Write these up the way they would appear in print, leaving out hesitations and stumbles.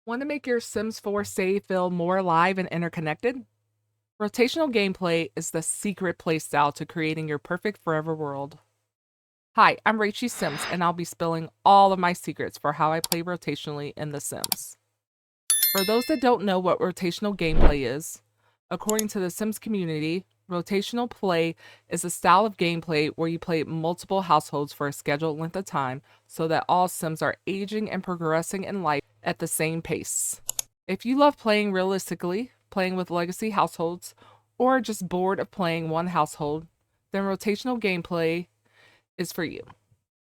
Want to make your Sims 4 save feel more alive and interconnected? Rotational gameplay is the secret playstyle to creating your perfect forever world. Hi, I'm Rachie Sims, and I'll be spilling all of my secrets for how I play rotationally in The Sims. For those that don't know what rotational gameplay is, according to the Sims community, rotational play is a style of gameplay where you play multiple households for a scheduled length of time so that all Sims are aging and progressing in life at the same pace. If you love playing realistically, playing with legacy households, or just bored of playing one household, then rotational gameplay is for you.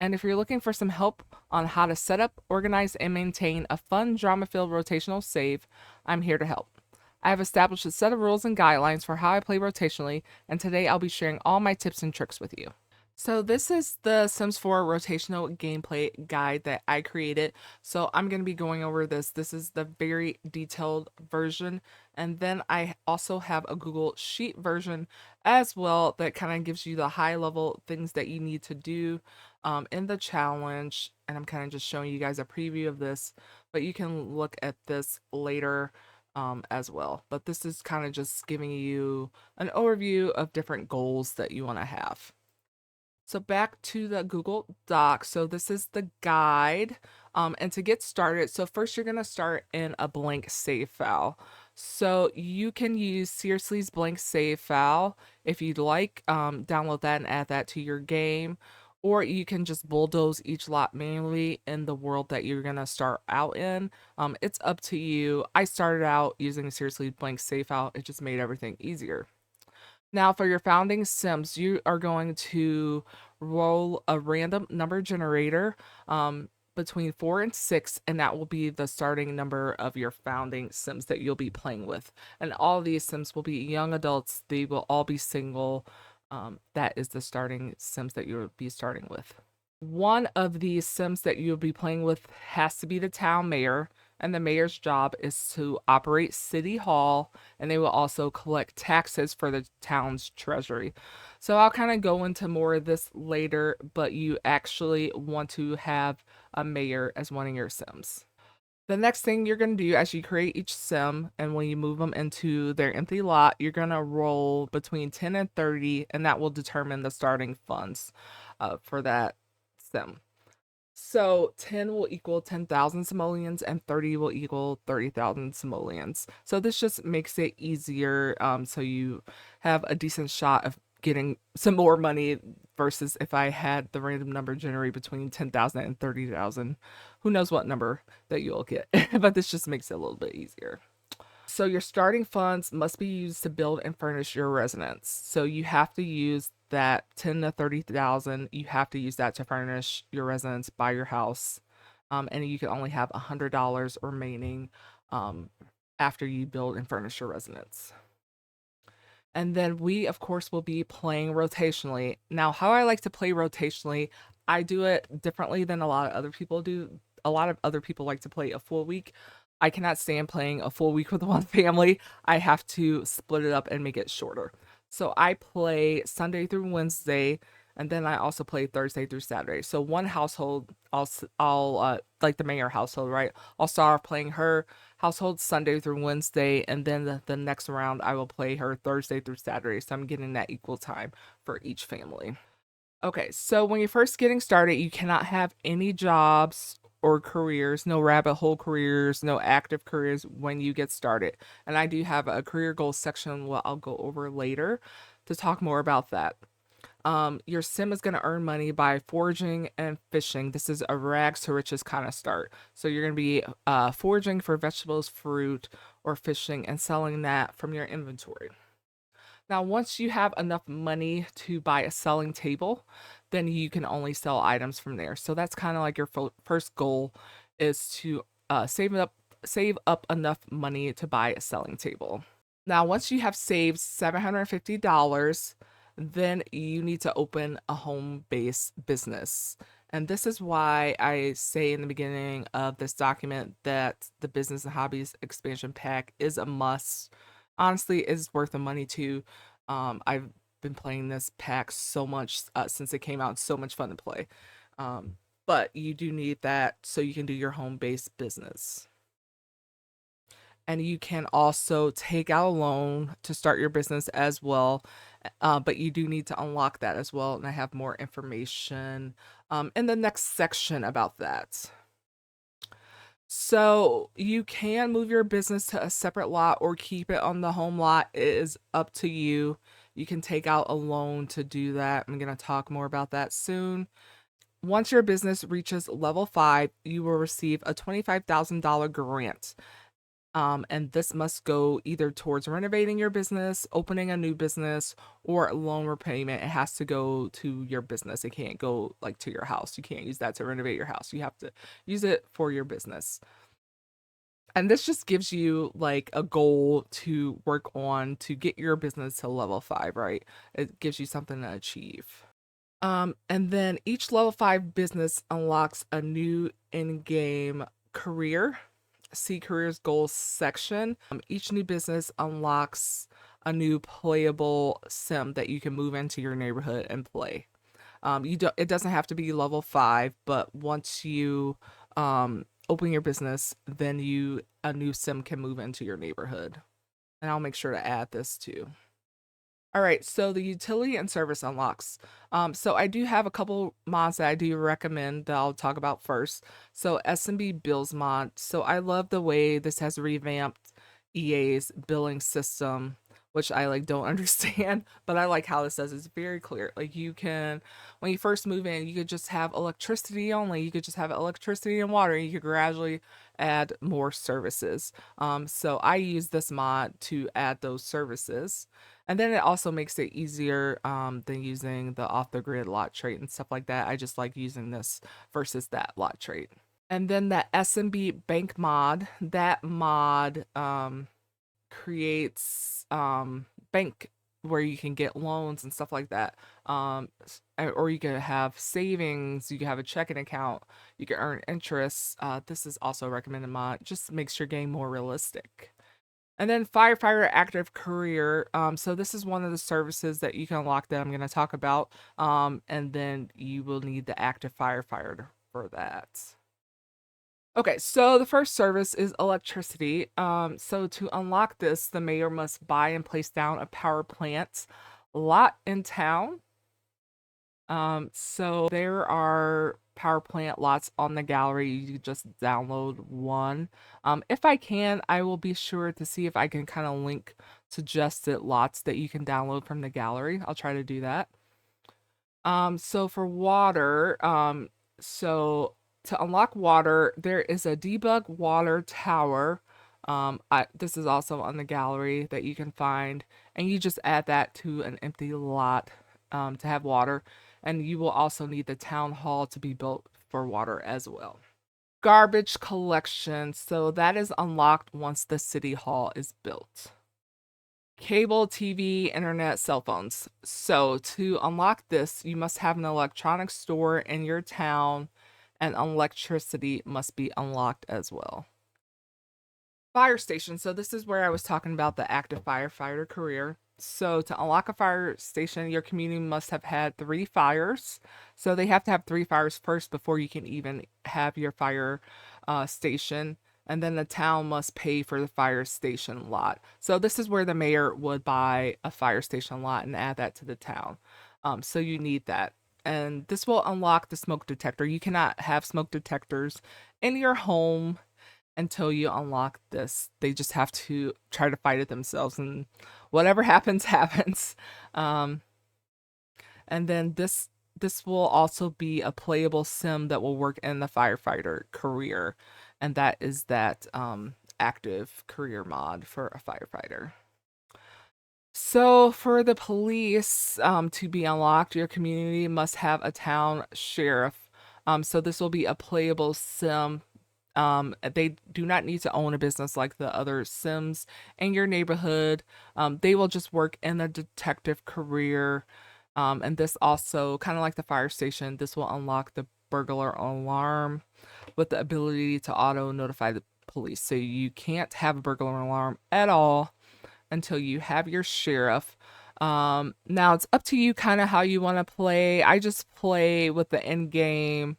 And if you're looking for some help on how to set up, organize, and maintain a fun, drama filled rotational save, I'm here to help. I have established a set of rules and guidelines for how I play rotationally, and today I'll be sharing all my tips and tricks with you. So this is the Sims 4 rotational gameplay guide that I created. So I'm going to be going over this. This is the very detailed version. And then I also have a Google Sheet version as well that kind of gives you the high level things that you need to do in the challenge. And I'm kind of just showing you guys a preview of this, but you can look at this later as well. But this is kind of just giving you an overview of different goals that you want to have. So back to the Google Doc. So this is the guide. And to get started, so first you're going to start in a blank save file. So you can use Seriously's blank save file if you'd like. Download that and add that to your game. Or you can just bulldoze each lot manually in the world that you're going to start out in. It's up to you. I started out using Seriously blank save file. It just made everything easier. Now, for your founding Sims, you are going to roll a random number generator between 4 and 6, and that will be the starting number of your founding Sims that you'll be playing with. And all these Sims will be young adults, they will all be single. That is the starting Sims that you'll be starting with. One of these Sims that you'll be playing with has to be the town mayor, and the mayor's job is to operate City Hall, and they will also collect taxes for the town's treasury. So I'll kind of go into more of this later, but you actually want to have a mayor as one of your Sims. The next thing you're going to do as you create each sim and when you move them into their empty lot, you're going to roll between 10 and 30, and that will determine the starting funds for that sim. So 10 will equal 10,000 simoleons and 30 will equal 30,000 simoleons. So this just makes it easier so you have a decent shot of getting some more money versus if I had the random number generate between 10,000 and 30,000. Who knows what number that you'll get, but this just makes it a little bit easier. So your starting funds must be used to build and furnish your residence. So you have to use that 10 to 30,000. You have to use that to furnish your residence, buy your house. And you can only have $100 remaining um, after you build and furnish your residence. And then we, of course, will be playing rotationally. Now, how I like to play rotationally, I do it differently than a lot of other people do. A lot of other people like to play a full week. I cannot stand playing a full week with one family. I have to split it up and make it shorter. So I play Sunday through Wednesday, and then I also play Thursday through Saturday. So one household, I'll like the mayor household, right? I'll start playing her household Sunday through Wednesday, and then the next round I will play her Thursday through Saturday. So I'm getting that equal time for each family. Okay, so when you're first getting started, you cannot have any jobs or careers, no rabbit hole careers, no active careers when you get started. And I do have a career goals section, what I'll go over later to talk more about that. Your sim is going to earn money by foraging and fishing. This is a rags to riches kind of start. So you're going to be foraging for vegetables, fruit, or fishing and selling that from your inventory. Now, once you have enough money to buy a selling table, then you can only sell items from there. So that's kind of like your first goal is to save up enough money to buy a selling table. Now, once you have saved $750, then you need to open a home-based business. And this is why I say in the beginning of this document that the business and hobbies expansion pack is a must. Honestly, it's worth the money too. I've been playing this pack so much since it came out. It's so much fun to play. But you do need that so you can do your home-based business. And you can also take out a loan to start your business as well. But you do need to unlock that as well. And I have more information in the next section about that. So you can move your business to a separate lot or keep it on the home lot. It is up to you. You can take out a loan to do that. I'm going to talk more about that soon. Once your business reaches level 5, you will receive a $25,000 grant. And this must go either towards renovating your business, opening a new business, or loan repayment. It has to go to your business. It can't go like to your house. You can't use that to renovate your house. You have to use it for your business. And this just gives you like a goal to work on to get your business to level 5, right? It gives you something to achieve. And then each level 5 business unlocks a new in-game career. See careers goals section. Each new business unlocks a new playable sim that you can move into your neighborhood and play. It doesn't have to be level 5, but once you open your business, then a new sim can move into your neighborhood. And I'll make sure to add this too. All right, so the utility and service unlocks. So I do have a couple mods that I do recommend that I'll talk about first. So S&B Bills mod. So I love the way this has revamped EA's billing system, which I like don't understand, but I like how this says it's very clear. Like you can, when you first move in, you could just have electricity only. You could just have electricity and water. You could gradually add more services. So I use this mod to add those services. And then it also makes it easier than using the off the grid lot trait and stuff like that. I just like using this versus that lot trait. And then that SMB bank mod, that mod creates bank where you can get loans and stuff like that. Or you can have savings, you can have a checking account, you can earn interest. This is also a recommended mod, just makes your game more realistic. And then firefighter active career. So this is one of the services that you can unlock that I'm going to talk about. And then you will need the active firefighter for that. Okay, so the first service is electricity. So to unlock this, the mayor must buy and place down a power plant lot in town. So there are power plant lots on the gallery. You just download one. If I can, I will be sure to see if I can kind of link suggested lots that you can download from the gallery. I'll try to do that. So for water, so to unlock water, there is a debug water tower. This is also on the gallery that you can find, and you just add that to an empty lot to have water. And you will also need the town hall to be built for water as well. Garbage collection, so that is unlocked once the city hall is built. Cable, TV, internet, cell phones. So to unlock this, you must have an electronics store in your town, and electricity must be unlocked as well. Fire station. So this is where I was talking about the active firefighter career. So to unlock a fire station, your community must have had 3 fires. So they have to have 3 fires first before you can even have your fire station. And then the town must pay for the fire station lot. So this is where the mayor would buy a fire station lot and add that to the town. So you need that. And this will unlock the smoke detector. You cannot have smoke detectors in your home until you unlock this. They just have to try to fight it themselves, and whatever happens, happens. And then this will also be a playable sim that will work in the firefighter career, and that is that active career mod for a firefighter. So for the police to be unlocked, your community must have a town sheriff. So this will be a playable sim. They do not need to own a business like the other Sims in your neighborhood. They will just work in the detective career. And this also, kind of like the fire station, this will unlock the burglar alarm with the ability to auto notify the police. So you can't have a burglar alarm at all until you have your sheriff. Now it's up to you kind of how you want to play. I just play with the end game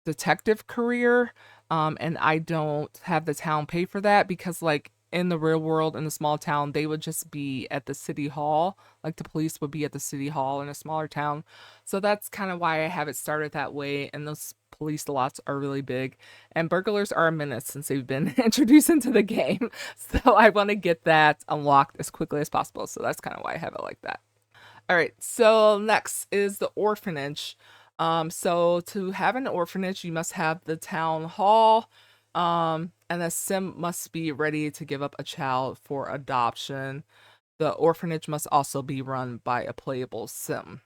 detective career. And I don't have the town pay for that because, like, in the real world, in a small town, they would just be at the city hall. Like, the police would be at the city hall in a smaller town. So that's kind of why I have it started that way. And those police lots are really big. And burglars are a menace since they've been introduced into the game. So I want to get that unlocked as quickly as possible. So that's kind of why I have it like that. All right, so next is the orphanage. So to have an orphanage, you must have the town hall, and a sim must be ready to give up a child for adoption. The orphanage must also be run by a playable sim.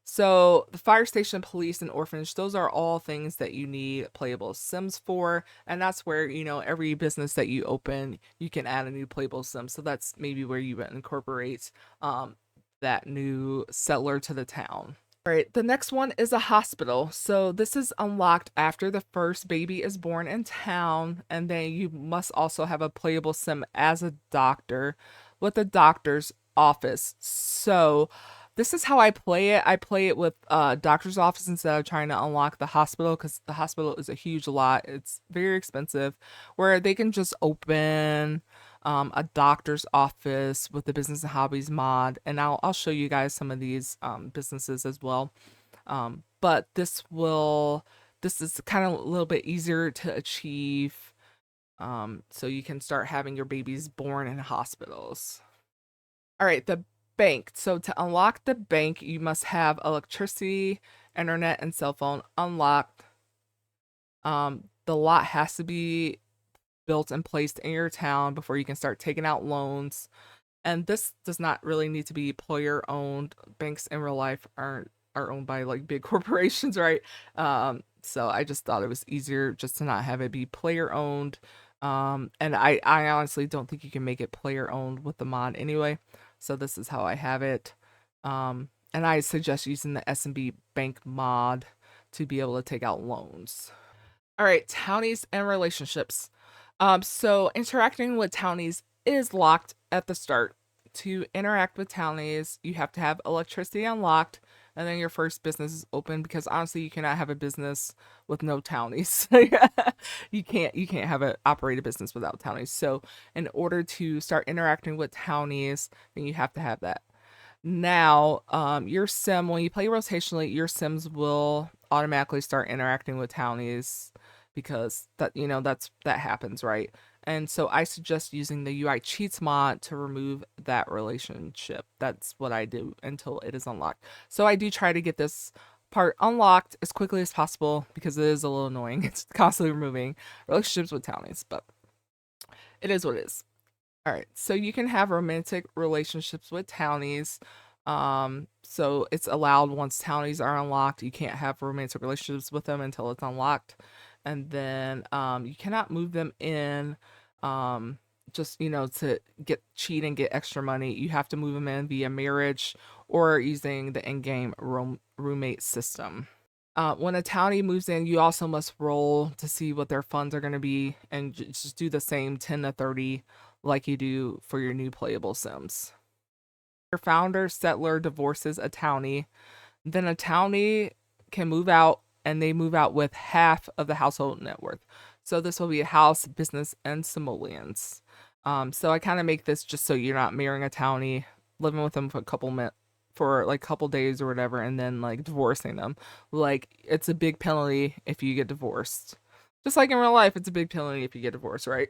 So the fire station, police, and orphanage, those are all things that you need playable sims for. And that's where, every business that you open, you can add a new playable sim. So that's maybe where you would incorporate that new settler to the town. All right, the next one is a hospital. So this is unlocked after the first baby is born in town, and then you must also have a playable sim as a doctor with a doctor's office. So this is how I play it. I play it with doctor's office instead of trying to unlock the hospital because the hospital is a huge lot. It's very expensive, where they can just open a doctor's office with the business and hobbies mod, and I'll show you guys some of these businesses as well. But this is kind of a little bit easier to achieve, so you can start having your babies born in hospitals. All right, the bank. So to unlock the bank, you must have electricity, internet, and cell phone unlocked. The lot has to be built and placed in your town before you can start taking out loans. And this does not really need to be employer owned. Banks in real life are owned by like big corporations, right? So I just thought it was easier just to not have it be player owned. And I honestly don't think you can make it player owned with the mod anyway. So this is how I have it. And I suggest using the S&B Bank mod to be able to take out loans. All right, townies and relationships. So interacting with townies is locked at the start. To interact with townies, you have to have electricity unlocked, and then your first business is open because honestly, you cannot have a business with no townies. You can't have a operate a business without townies. So in order to start interacting with townies, then you have to have that. Now, your sim, when you play rotationally, your sims will automatically start interacting with townies because that happens, right? And so I suggest using the UI cheats mod to remove that relationship. That's what I do until it is unlocked. So I do try to get this part unlocked as quickly as possible because it is a little annoying. It's constantly removing relationships with townies, but it is what it is. All right, so you can have romantic relationships with townies. So it's allowed once townies are unlocked. You can't have romantic relationships with them until it's unlocked. And then you cannot move them in just, to get cheat and get extra money. You have to move them in via marriage or using the in-game roommate system. When a townie moves in, you also must roll to see what their funds are going to be and just do the same 10 to 30 like you do for your new playable sims. Your founder settler divorces a townie, then a townie can move out and they move out with half of the household net worth. So this will be a house, business, and simoleons. So I kind of make this just so you're not marrying a townie, living with them for a for like a couple days or whatever, and then like divorcing them. Like it's a big penalty if you get divorced. Just like in real life, it's a big penalty if you get divorced, right?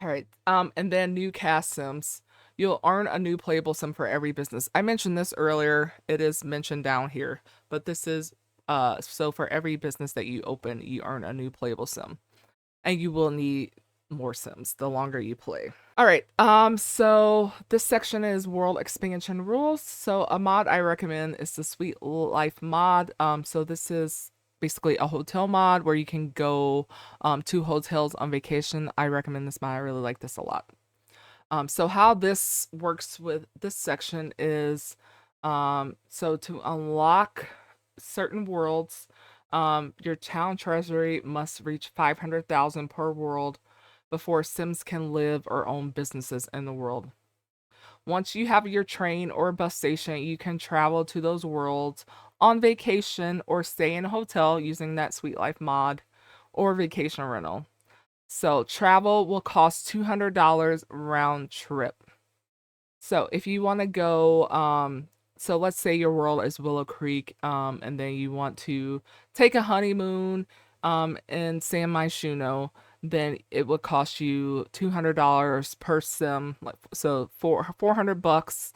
All right. And then new cast sims. You'll earn a new playable sim for every business. I mentioned this earlier. It is mentioned down here, but this is so for every business that you open, you earn a new playable sim. And you will need more sims the longer you play. All right. So this section is world expansion rules. So a mod I recommend is the Sweet Life mod. So this is basically a hotel mod where you can go to hotels on vacation. I recommend this mod. I really like this a lot. So how this works with this section is so to unlock certain worlds, your town treasury must reach 500,000 per world before Sims can live or own businesses in the world. Once you have your train or bus station, you can travel to those worlds on vacation or stay in a hotel using that Sweet Life mod or vacation rental. So travel will cost $200 round trip. So if you want to go, so let's say your world is Willow Creek, and then you want to take a honeymoon, in San Myshuno, then it would cost you $200 per sim, like so 400 bucks,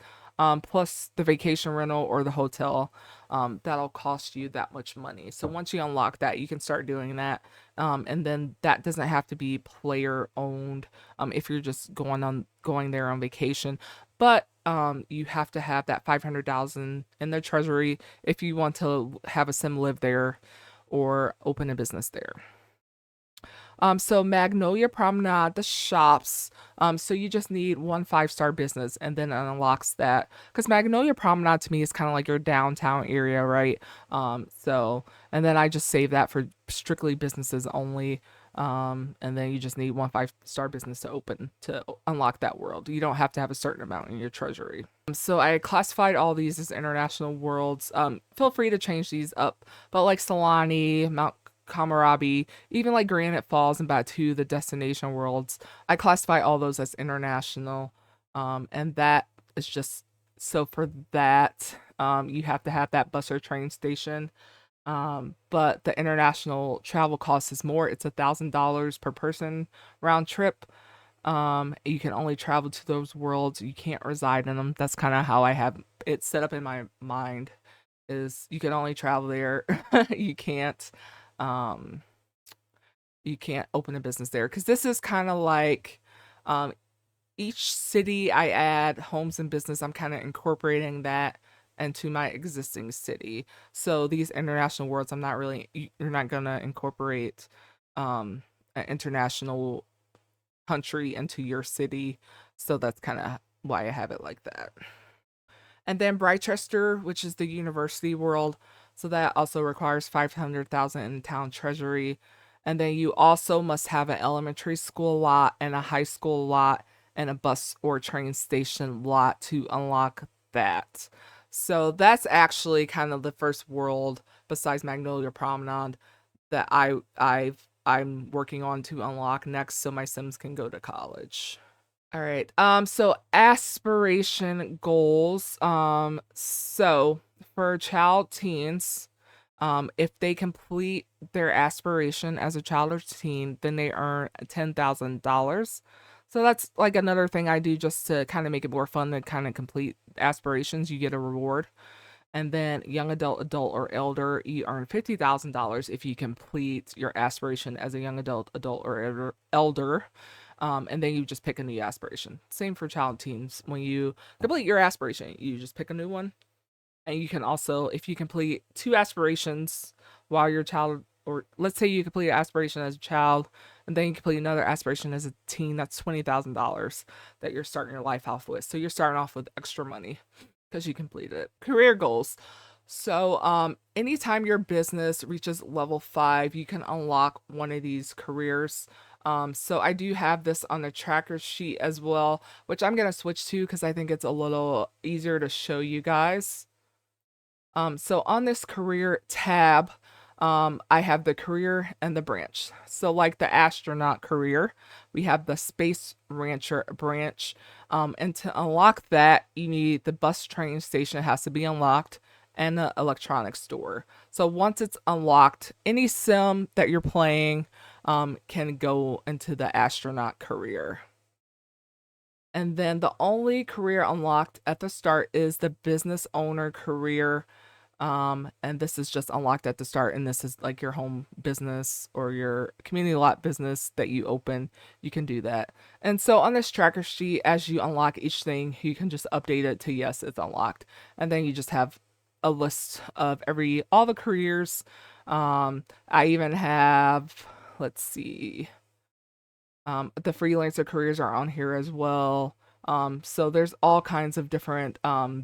plus the vacation rental or the hotel. That'll cost you that much money. So once you unlock that, you can start doing that, and then that doesn't have to be player owned. If you're just going there on vacation, but you have to have that 500,000 in the treasury if you want to have a sim live there or open a business there. So Magnolia Promenade, the shops. So you just need one 5-star business, and then it unlocks that. Because Magnolia Promenade to me is kind of like your downtown area, right? And then I just save that for strictly businesses only. And then you just need one 5-star business to unlock that world. You don't have to have a certain amount in your treasury. So I classified all these as international worlds. Feel free to change these up, but like Solani, Mount Kamarabi, even like Granite Falls and Batu, the destination worlds, I classify all those as international. And that is just so for that, you have to have that bus or train station. But the international travel cost is more. It's $1,000 per person round trip. You can only travel to those worlds. You can't reside in them. That's kind of how I have it set up in my mind. Is you can only travel there. you can't, um, you can't open a business there because this is kind of like, um, each city I add homes and business. I'm kind of incorporating that into my existing city. So these international worlds, I'm not really. You're not gonna incorporate, an international country into your city. So that's kind of why I have it like that. And then Brightchester, which is the university world. So that also requires 500,000 in town treasury. And then you also must have an elementary school lot and a high school lot and a bus or train station lot to unlock that. So that's actually kind of the first world besides Magnolia Promenade that I'm working on to unlock next so my Sims can go to college. All right. So aspiration goals. So for child teens, if they complete their aspiration as a child or teen, then they earn $10,000. So that's like another thing I do just to kind of make it more fun to kind of complete aspirations. You get a reward. And then young adult, adult, or elder, you earn $50,000 if you complete your aspiration as a young adult, adult, or elder. And then you just pick a new aspiration. Same for child teens. When you complete your aspiration, you just pick a new one. And you can also, if you complete 2 aspirations while you're a child, or let's say you complete an aspiration as a child, and then you complete another aspiration as a teen, that's $20,000 that you're starting your life off with. So you're starting off with extra money because you completed it. Career goals. So, anytime your business reaches level 5, you can unlock one of these careers. So I do have this on the tracker sheet as well, which I'm gonna switch to because I think it's a little easier to show you guys. So on this career tab, I have the career and the branch. So like the astronaut career, we have the space rancher branch. And to unlock that, you need the bus train station has to be unlocked and the electronics store. So once it's unlocked, any sim that you're playing, can go into the astronaut career. And then the only career unlocked at the start is the business owner career. And this is just unlocked at the start, and this is like your home business or your community lot business that you open. You can do that. And so on this tracker sheet, as you unlock each thing, you can just update it to yes, it's unlocked. And then you just have a list of all the careers. I even have, let's see, the freelancer careers are on here as well. So there's all kinds of different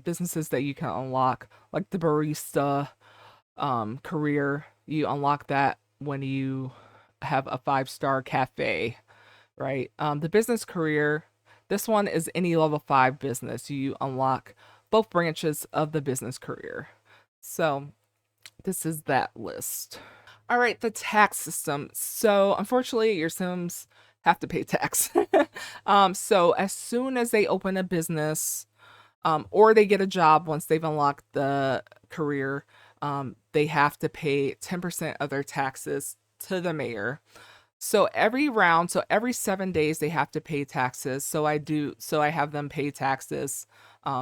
businesses that you can unlock, like the barista career. You unlock that when you have a 5-star cafe, right? The business career, This one is any level 5 business. You unlock both branches of the business career. So this is that list. All right, the tax system. So unfortunately, your Sims have to pay tax. So as soon as they open a business, or they get a job once they've unlocked the career, they have to pay 10% of their taxes to the mayor. So every round, so every 7 days they have to pay taxes. So I have them pay taxes.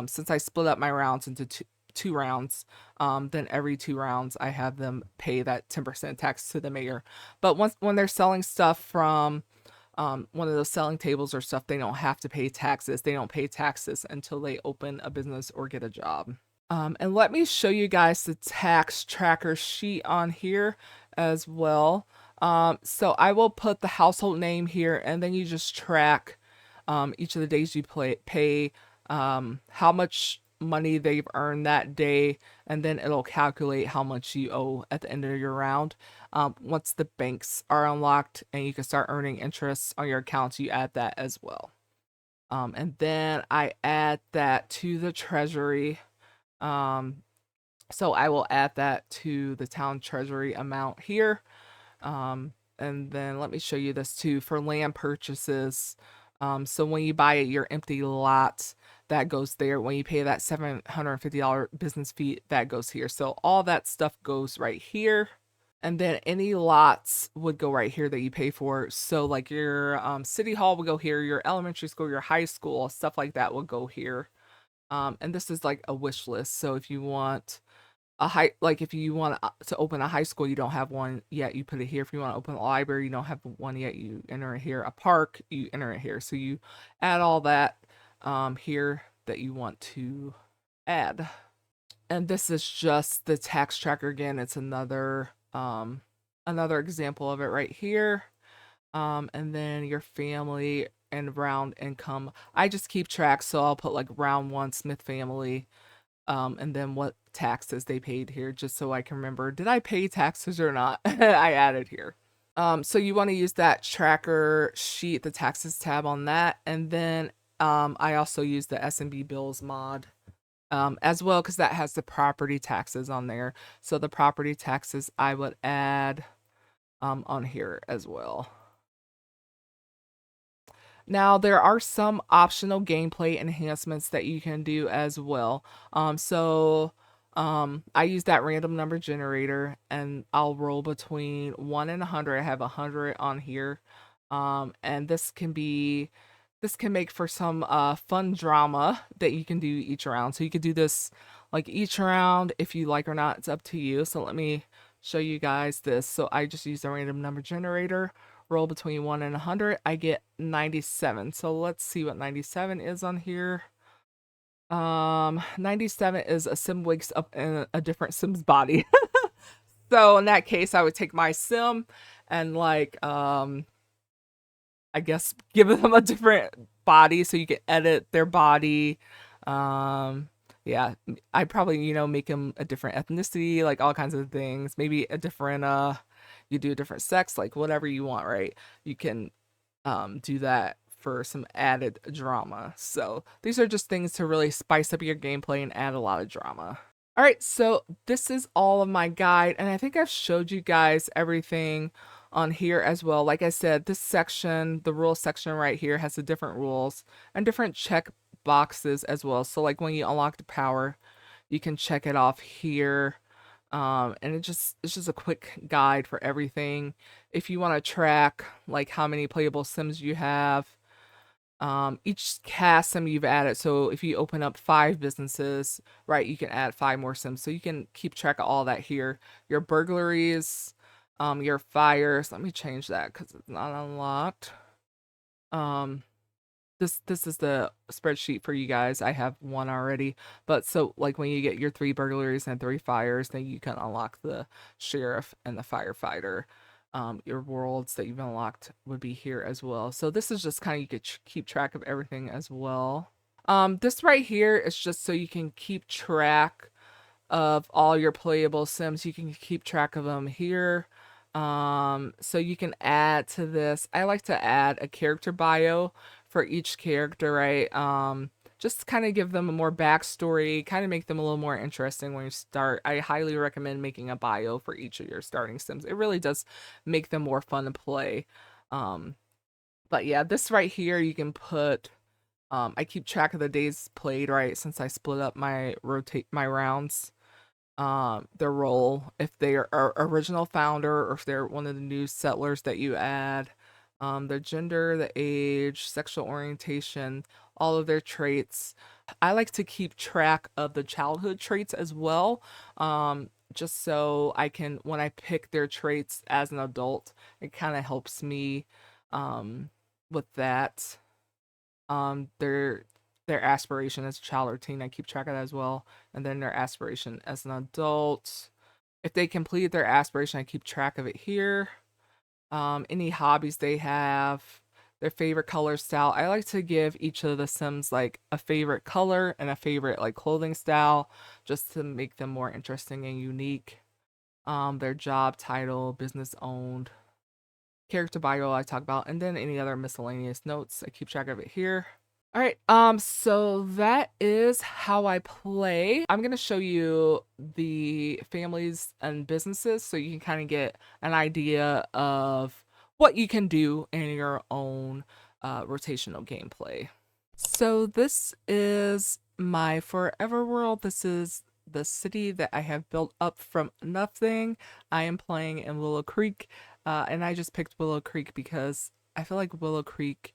Since I split up my rounds into two rounds, then every 2 rounds I have them pay that 10% tax to the mayor. But when they're selling stuff from one of those selling tables or stuff, they don't have to pay taxes. They don't pay taxes until they open a business or get a job. And let me show you guys the tax tracker sheet on here as well. So I will put the household name here, and then you just track each of the days you pay, how much money they've earned that day, and then it'll calculate how much you owe at the end of your round. Once the banks are unlocked and you can start earning interest on your accounts, you add that as well. And then I add that to the treasury. So I will add that to the town treasury amount here. And then let me show you this too for land purchases. So when you buy your empty lot, that goes there. When you pay that $750 business fee, that goes here. So all that stuff goes right here. And then any lots would go right here that you pay for. So like your city hall will go here, your elementary school, your high school, stuff like that will go here. And this is like a wish list. So if you want if you want to open a high school, you don't have one yet, you put it here. If you want to open a library, you don't have one yet, you enter it here. A park, you enter it here. So you add all that here that you want to add. And this is just the tax tracker again. It's another example of it right here. And then your family and round income. I just keep track, so I'll put like round 1 Smith family, and then what taxes they paid here, just so I can remember, did I pay taxes or not? I added here. So you want to use that tracker sheet, the taxes tab on that, and then I also use the S&B bills mod as well, because that has the property taxes on there. So the property taxes I would add on here as well. Now, there are some optional gameplay enhancements that you can do as well. I use that random number generator, and I'll roll between 1 and 100. I have 100 on here. And this can make for some fun drama that you can do each round. So you could do this like each round if you like or not. It's up to you. So let me show you guys this. So I just use the random number generator, roll between 1 and 100. I get 97. So let's see what 97 is on here. 97 is a sim wakes up in a different sim's body. So in that case, I would take my sim and I guess give them a different body so you can edit their body. Yeah, I probably, make them a different ethnicity, like all kinds of things. Maybe a different, you do a different sex, like whatever you want, right? You can do that for some added drama. So these are just things to really spice up your gameplay and add a lot of drama. All right, so this is all of my guide, and I think I've showed you guys everything on here as well. Like I said, this section, the rules section right here, has the different rules and different check boxes as well. So like when you unlock the power, you can check it off here. And it's just a quick guide for everything. If you want to track like how many playable sims you have, each cast sim you've added. So if you open up 5 businesses, right, you can add 5 more sims. So you can keep track of all that here. Your burglaries, your fires. Let me change that because it's not unlocked. This is the spreadsheet for you guys. I have one already, but so like when you get your 3 burglaries and 3 fires, then you can unlock the sheriff and the firefighter. Your worlds that you've unlocked would be here as well. So this is just kind of, you could keep track of everything as well. This right here is just so you can keep track of all your playable sims. You can keep track of them here. So you can add to this. I like to add a character bio for each character, right? Just kind of give them a more backstory, kind of make them a little more interesting when you start. I highly recommend making a bio for each of your starting Sims. It really does make them more fun to play. Um, but yeah, this right here, you can put, I keep track of the days played, right? Since I split up my rounds, their role, if they are original founder or if they're one of the new settlers that you add, their gender, the age, sexual orientation, all of their traits. I like to keep track of the childhood traits as well, just so I can, when I pick their traits as an adult, it kind of helps me with that. Their aspiration as a child or teen, I keep track of that as well, and then their aspiration as an adult. If they complete their aspiration, I keep track of it here. Any hobbies they have, their favorite color style. I like to give each of the Sims like a favorite color and a favorite like clothing style, just to make them more interesting and unique. Their job title, business owned, character bio I talk about, and then any other miscellaneous notes. I keep track of it here. All right, so that is how I play. I'm gonna show you the families and businesses so you can kind of get an idea of what you can do in your own rotational gameplay. So this is my forever world. This is the city that I have built up from nothing. I am playing in Willow Creek, and I just picked Willow Creek because I feel like Willow Creek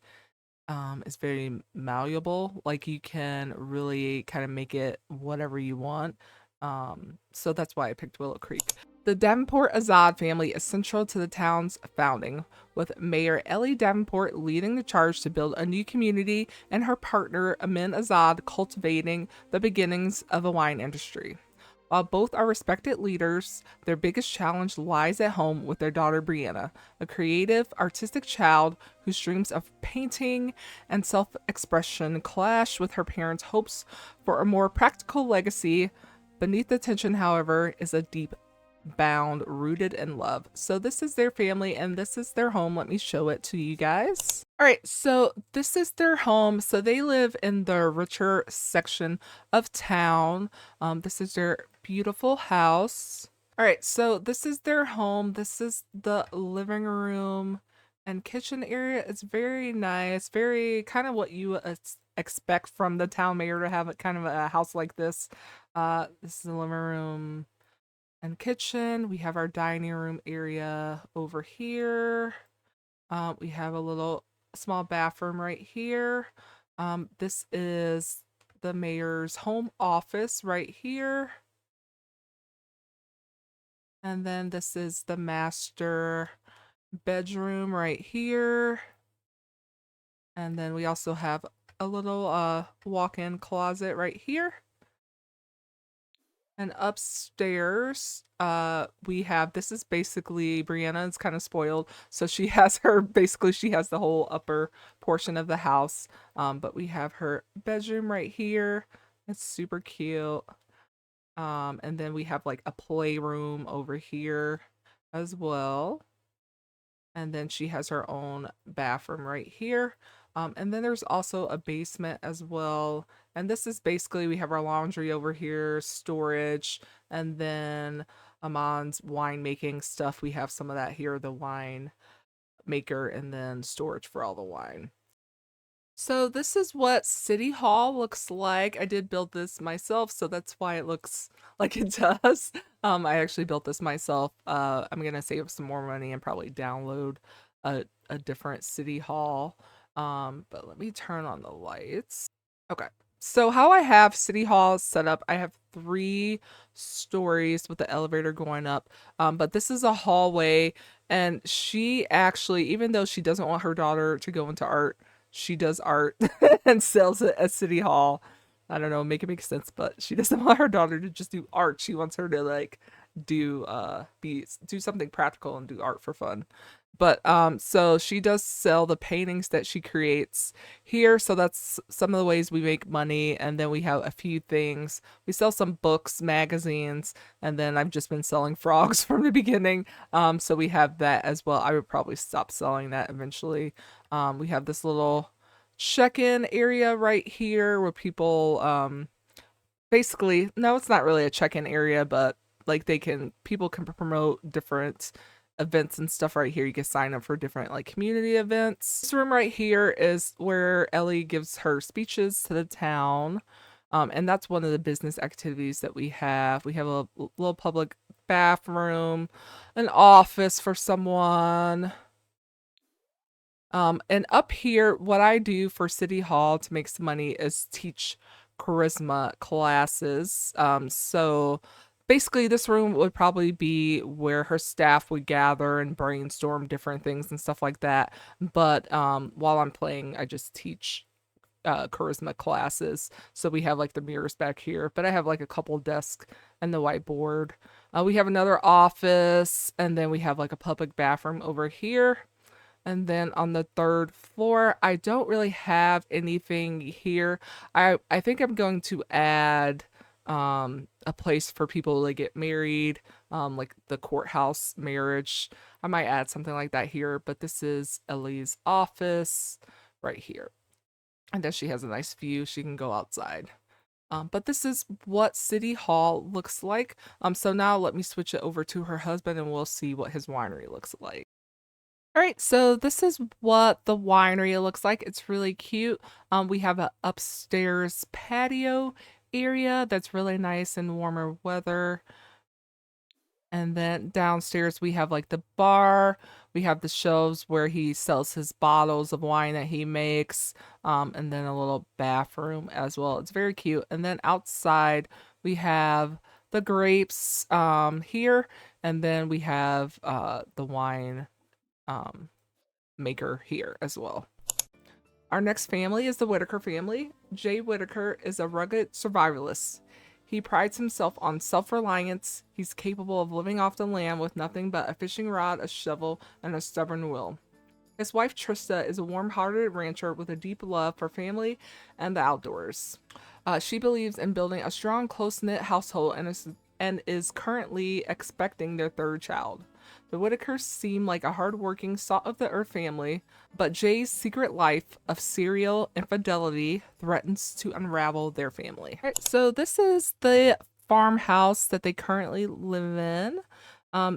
is very malleable. Like you can really kind of make it whatever you want. So that's why I picked Willow Creek. The Davenport Azad family is central to the town's founding, with Mayor Ellie Davenport leading the charge to build a new community and her partner Amin Azad cultivating the beginnings of the wine industry. While both are respected leaders, their biggest challenge lies at home with their daughter Brianna, a creative, artistic child whose dreams of painting and self expression clash with her parents' hopes for a more practical legacy. Beneath the tension, however, is a deep bound rooted in love. So this is their family and this is their home. Let me show it to you guys. All right, so this is their home. So they live in the richer section of town. This is their beautiful house. All right, so this is their home. This is the living room and kitchen area. It's very nice, very kind of what you expect from the town mayor to have a kind of a house like this. This is the living room and kitchen. We have our dining room area over here. We have a little small bathroom right here. This is the mayor's home office right here. And then this is the master bedroom right here. And then we also have a little walk-in closet right here. And upstairs, we have, this is basically, Brianna's kind of spoiled. So she has she has the whole upper portion of the house. But we have her bedroom right here. It's super cute. And then we have like a playroom over here as well. And then she has her own bathroom right here. And then there's also a basement as well. And this is basically, we have our laundry over here, storage, and then Amon's winemaking stuff. We have some of that here, the wine maker, and then storage for all the wine. So this is what City Hall looks like. I did build this myself, so that's why it looks like it does. I actually built this myself. I'm gonna save some more money and probably download a different City Hall. But let me turn on the lights. Okay. So how I have City Hall set up, I have 3 stories with the elevator going up. But this is a hallway, and she actually, even though she doesn't want her daughter to go into art, she does art and sells it at City Hall. I don't know, make it make sense, but she doesn't want her daughter to just do art. She wants her to like do something practical and do art for fun. But so she does sell the paintings that she creates here. So that's some of the ways we make money. And then we have a few things. We sell some books, magazines, and then I've just been selling frogs from the beginning. So we have that as well. I would probably stop selling that eventually. We have this little check-in area right here where people basically, no, it's not really a check-in area, but like people can promote different events and stuff right here. You can sign up for different like community events. This room right here is where Ellie gives her speeches to the town. And that's one of the business activities that we have. We have a little public bathroom, an office for someone. And up here, what I do for City Hall to make some money is teach charisma classes. So basically, this room would probably be where her staff would gather and brainstorm different things and stuff like that. But while I'm playing, I just teach charisma classes. So we have like the mirrors back here, but I have like a couple desks and the whiteboard. We have another office, and then we have like a public bathroom over here. And then on the third floor, I don't really have anything here. I think I'm going to add a place for people to get married, like the courthouse marriage. I might add something like that here, but this is Ellie's office right here. And then she has a nice view. She can go outside. But this is what City Hall looks like. So now let me switch it over to her husband and we'll see what his winery looks like. All right, so this is what the winery looks like. It's really cute. We have an upstairs patio area that's really nice in warmer weather. And then downstairs we have like the bar. We have the shelves where he sells his bottles of wine that he makes. And then a little bathroom as well. It's very cute. And then outside we have the grapes here. And then we have the wine maker here as well. Our next family is the Whitaker family. Jay Whitaker is a rugged survivalist. He prides himself on self-reliance. He's capable of living off the land with nothing but a fishing rod, a shovel, and a stubborn will. His wife Trista is a warm-hearted rancher with a deep love for family and the outdoors. She believes in building a strong, close-knit household and is currently expecting their third child. The Whitakers seem like a hard-working, salt-of-the-earth family, but Jay's secret life of serial infidelity threatens to unravel their family. All right, so this is the farmhouse that they currently live in.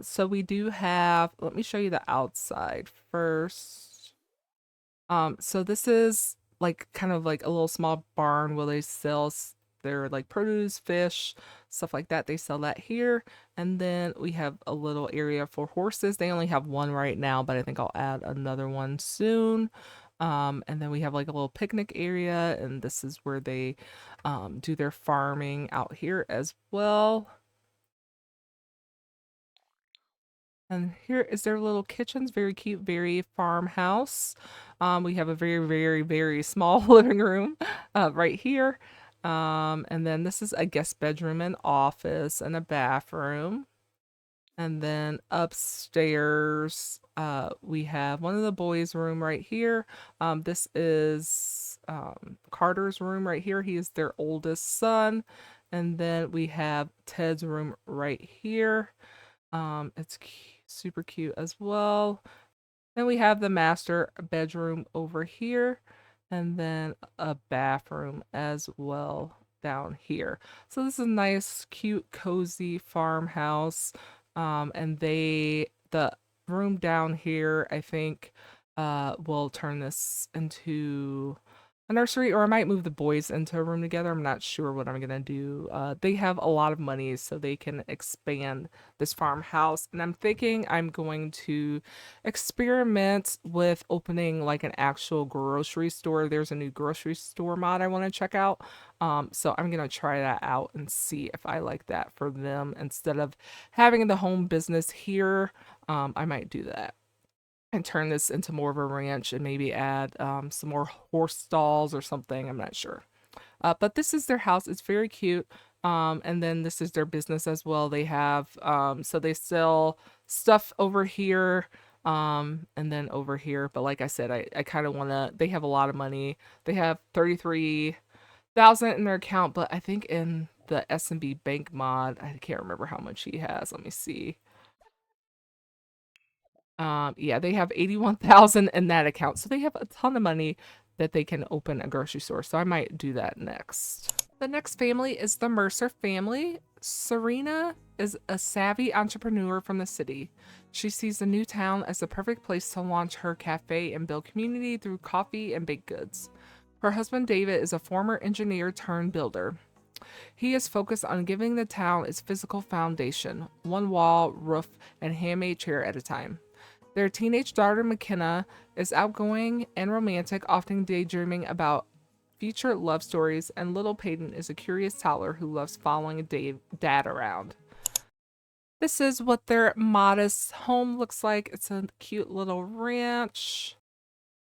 So we do have, let me show you the outside first. So this is like kind of like a little small barn where they sell their like produce, fish, stuff like that. They sell that here. And then we have a little area for horses. They only have one right now, but I think I'll add another one soon. And then we have like a little picnic area, and this is where they do their farming out here as well. And here is their little kitchens. Very cute, very farmhouse. We have a very, very, very small living room right here. And then this is a guest bedroom and office and a bathroom. And then upstairs, we have one of the boys' room right here. This is Carter's room right here. He is their oldest son. And then we have Ted's room right here. It's super cute as well. Then we have the master bedroom over here, and then a bathroom as well down here. So this is a nice, cute, cozy farmhouse. And the room down here, I think, will turn this into a nursery, or I might move the boys into a room together. I'm not sure what I'm gonna do. They have a lot of money, so they can expand this farmhouse, and I'm thinking I'm going to experiment with opening like an actual grocery store. There's a new grocery store mod I want to check out. So I'm gonna try that out and see if I like that for them instead of having the home business here. I might do that and turn this into more of a ranch and maybe add some more horse stalls or something. I'm not sure. But this is their house. It's very cute. And then this is their business as well. They have, so they sell stuff over here, and then over here. But like I said, I kind of want to, they have a lot of money. They have 33,000 in their account, but I think in the S&B bank mod, I can't remember how much he has. Let me see. Yeah, they have 81,000 in that account. So they have a ton of money. that they can open a grocery store. So I might do that next. The next family is the Mercer family. Serena is a savvy entrepreneur from the city. She sees the new town as the perfect place to launch her cafe and build community through coffee and baked goods. Her husband David is a former engineer turned builder. He is focused on giving the town its physical foundation, one wall, roof, and handmade chair at a time. Their teenage daughter McKenna is outgoing and romantic, often daydreaming about future love stories, and little Peyton is a curious toddler who loves following dad around. This is what their modest home looks like. It's a cute little ranch.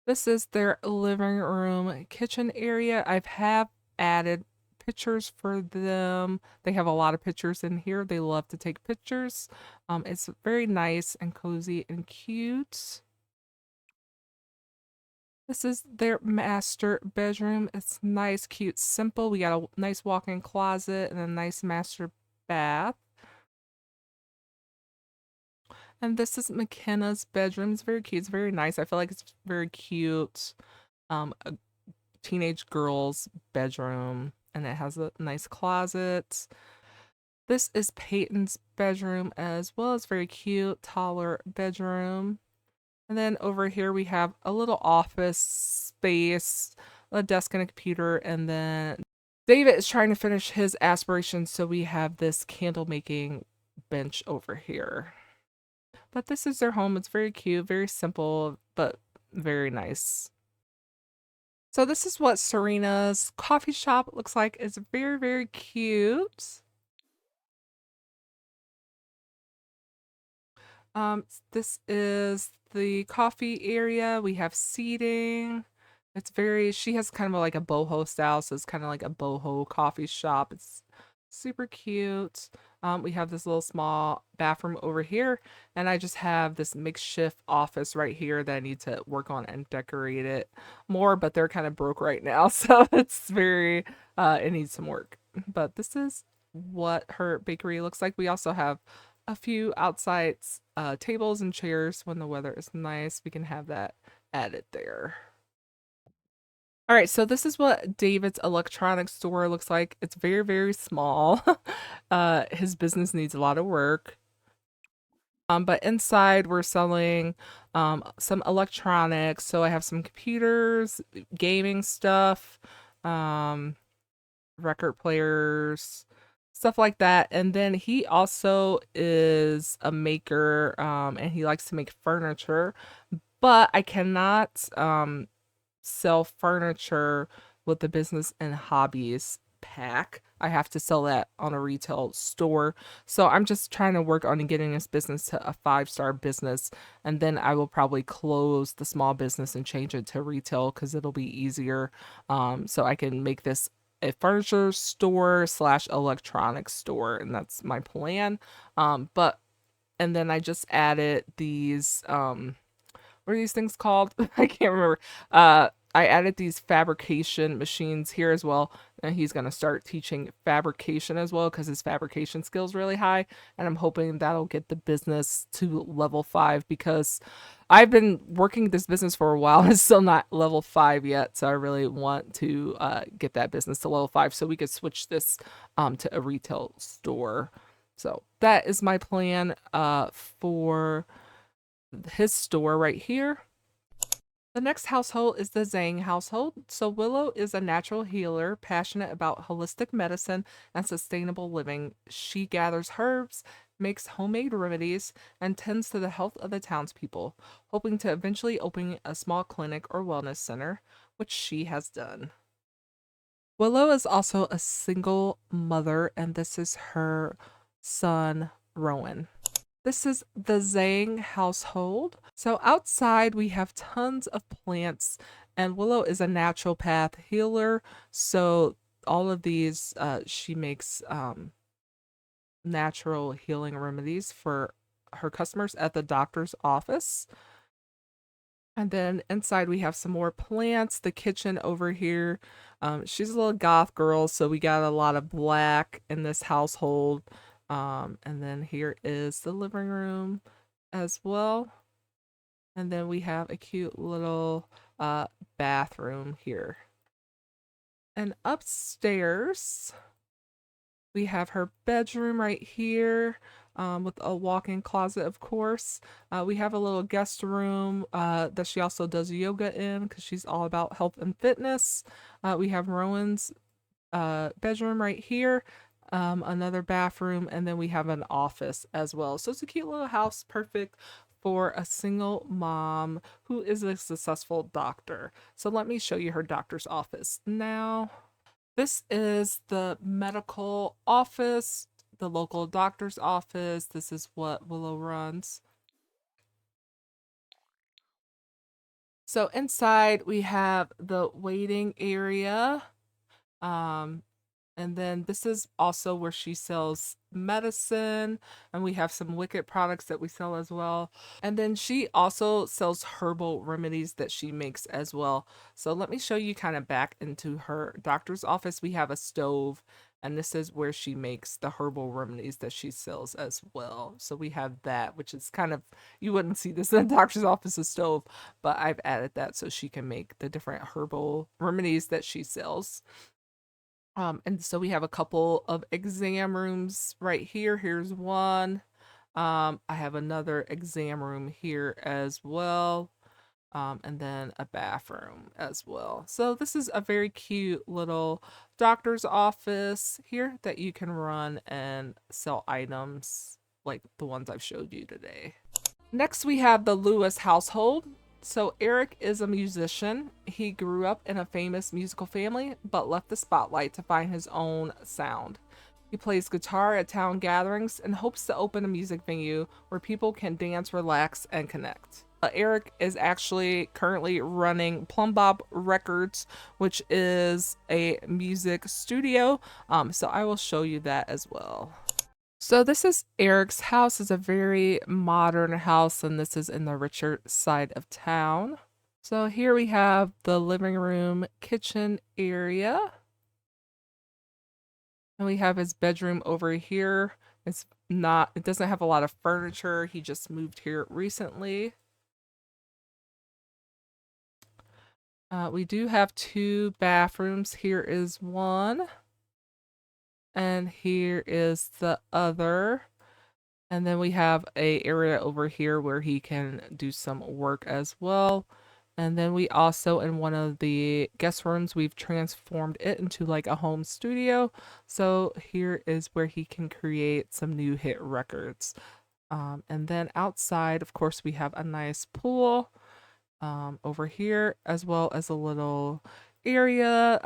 This is their living room kitchen area. Have added pictures for them. They have a lot of pictures in here. They love to take pictures. It's very nice and cozy and cute. This is their master bedroom. It's nice, cute, simple. We got a nice walk-in closet and a nice master bath. And this is McKenna's bedroom. It's very cute. It's very nice. I feel like it's very cute. A teenage girl's bedroom, and it has a nice closet. This is Peyton's bedroom as well. It's very cute, taller bedroom. And then over here we have a little office space, a desk and a computer, and then David is trying to finish his aspirations, so we have this candle making bench over here. But this is their home. It's very cute, very simple, but very nice. So this is what Serena's coffee shop looks like. It's very, very cute. This is the coffee area. We have seating. It's very, she has kind of like a boho style, so it's kind of like a boho coffee shop. It's super cute. We have this little small bathroom over here, and I just have this makeshift office right here that I need to work on and decorate it more, but they're kind of broke right now, so it's very, it needs some work. But this is what her bakery looks like. We also have a few outside tables and chairs when the weather is nice. We can have that added there. All right, so this is what David's electronics store looks like. It's very, very small. His business needs a lot of work. But inside we're selling some electronics. So I have some computers, gaming stuff, um, record players, stuff like that. And then he also is a maker, and he likes to make furniture, but I cannot sell furniture with the business and hobbies pack. I have to sell that on a retail store. So I'm just trying to work on getting this business to a 5-star business, and then I will probably close the small business and change it to retail because it'll be easier. So I can make this a furniture store slash electronics store, and that's my plan. But and then I just added these what are these things called? I can't remember. I added these fabrication machines here as well, and he's gonna start teaching fabrication as well because his fabrication skills really high, and I'm hoping that'll get the business to level 5 because I've been working this business for a while and it's still not level 5 yet, so I really want to get that business to level 5 so we could switch this to a retail store. So that is my plan for his store right here. The next household is the Zhang household. So Willow is a natural healer, passionate about holistic medicine and sustainable living. She gathers herbs, makes homemade remedies, and tends to the health of the townspeople, hoping to eventually open a small clinic or wellness center, which she has done. Willow is also a single mother, and this is her son, Rowan. This is the Zhang household. So outside we have tons of plants, and Willow is a naturopath healer. So all of these, she makes natural healing remedies for her customers at the doctor's office. And then inside we have some more plants. The kitchen over here. She's a little goth girl, so we got a lot of black in this household. And then here is the living room as well. And then we have a cute little bathroom here. And upstairs, we have her bedroom right here, with a walk-in closet, of course. We have a little guest room that she also does yoga in because she's all about health and fitness. We have Rowan's bedroom right here, another bathroom, and then we have an office as well. So it's a cute little house, perfect for a single mom who is a successful doctor. So let me show you her doctor's office now. This is the medical office, the local doctor's office. This is what Willow runs. So inside we have the waiting area. Um, And then this is also where she sells medicine, and we have some Wicked products that we sell as well. And then she also sells herbal remedies that she makes as well. So let me show you kind of back into her doctor's office. We have a stove, and this is where she makes the herbal remedies that she sells as well. So we have that, which is kind of, you wouldn't see this in the doctor's office, a stove, but I've added that so she can make the different herbal remedies that she sells. And so we have a couple of exam rooms right here. Here's one. I have another exam room here as well. And then a bathroom as well. So this is a very cute little doctor's office here that you can run and sell items like the ones I've showed you today. Next, we have the Lewis household. So Eric is a musician. He grew up in a famous musical family, but left the spotlight to find his own sound. He plays guitar at town gatherings and hopes to open a music venue where people can dance, relax, and connect. Eric is actually currently running Plum Bob Records, which is a music studio. So I will show you that as well. So this is Eric's house. It's a very modern house, and this is in the richer side of town. So here we have the living room, kitchen area. And we have his bedroom over here. It doesn't have a lot of furniture. He just moved here recently. We do have 2 bathrooms. Here is one, and here is the other. And then we have a area over here where he can do some work as well. And then we also, in one of the guest rooms, we've transformed it into like a home studio. So here is where he can create some new hit records. And then outside, of course, we have a nice pool over here, as well as a little area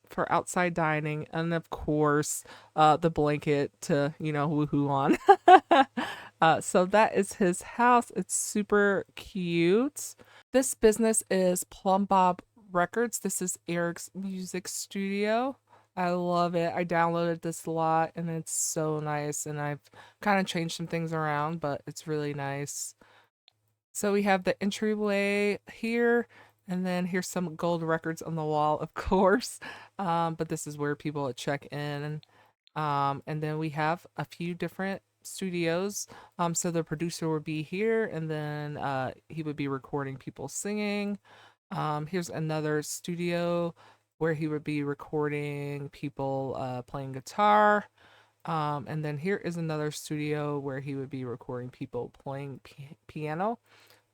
for outside dining, and of course the blanket to woohoo on. So that is his house. It's super cute. This business is Plum Bob Records. This is Eric's music studio. I love it. I downloaded this a lot and it's so nice, and I've kind of changed some things around, but it's really nice. So we have the entryway here, and then here's some gold records on the wall, of course. But this is where people check in. And then we have a few different studios. So the producer would be here, and then he would be recording people singing. Here's another studio where he would be recording people playing guitar. And then here is another studio where he would be recording people playing piano.